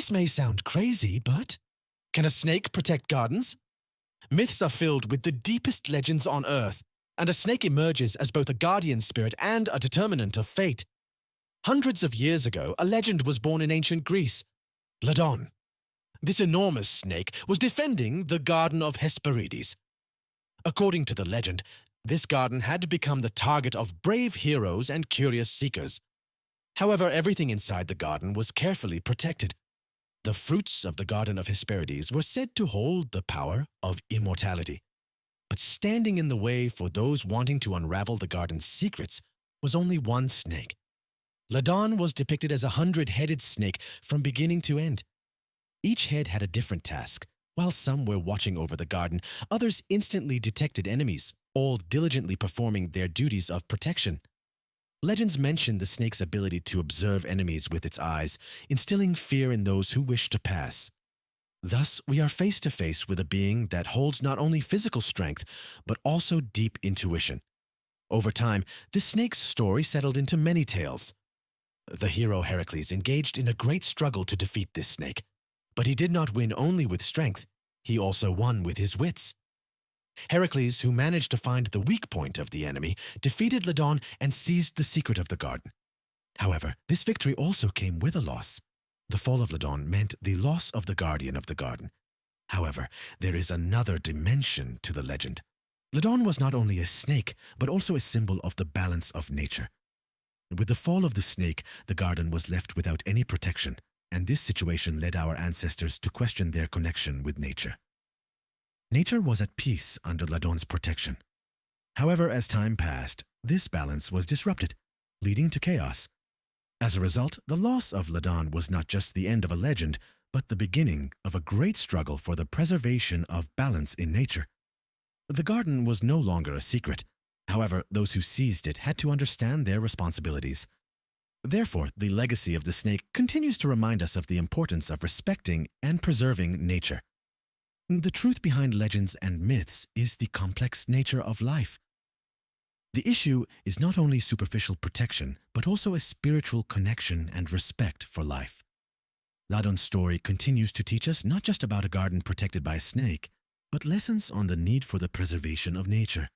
This may sound crazy, but can a snake protect gardens? Myths are filled with the deepest legends on Earth, and a snake emerges as both a guardian spirit and a determinant of fate. Hundreds of years ago, a legend was born in ancient Greece, Ladon. This enormous snake was defending the garden of Hesperides. According to the legend, this garden had become the target of brave heroes and curious seekers. However, everything inside the garden was carefully protected. The fruits of the garden of Hesperides were said to hold the power of immortality. But standing in the way for those wanting to unravel the garden's secrets was only one snake. Ladon was depicted as a 100-headed snake from beginning to end. Each head had a different task. While some were watching over the garden, others instantly detected enemies, all diligently performing their duties of protection. Legends mention the snake's ability to observe enemies with its eyes, instilling fear in those who wish to pass. Thus, we are face to face with a being that holds not only physical strength, but also deep intuition. Over time, this snake's story settled into many tales. The hero Heracles engaged in a great struggle to defeat this snake, but he did not win only with strength, he also won with his wits. Heracles, who managed to find the weak point of the enemy, defeated Ladon and seized the secret of the garden. However, this victory also came with a loss. The fall of Ladon meant the loss of the guardian of the garden. However, there is another dimension to the legend. Ladon was not only a snake, but also a symbol of the balance of nature. With the fall of the snake, the garden was left without any protection, and this situation led our ancestors to question their connection with nature. Nature was at peace under Ladon's protection. However, as time passed, this balance was disrupted, leading to chaos. As a result, the loss of Ladon was not just the end of a legend, but the beginning of a great struggle for the preservation of balance in nature. The garden was no longer a secret. However, those who seized it had to understand their responsibilities. Therefore, the legacy of the snake continues to remind us of the importance of respecting and preserving nature. The truth behind legends and myths is the complex nature of life. The issue is not only superficial protection, but also a spiritual connection and respect for life. Ladon's story continues to teach us not just about a garden protected by a snake, but lessons on the need for the preservation of nature.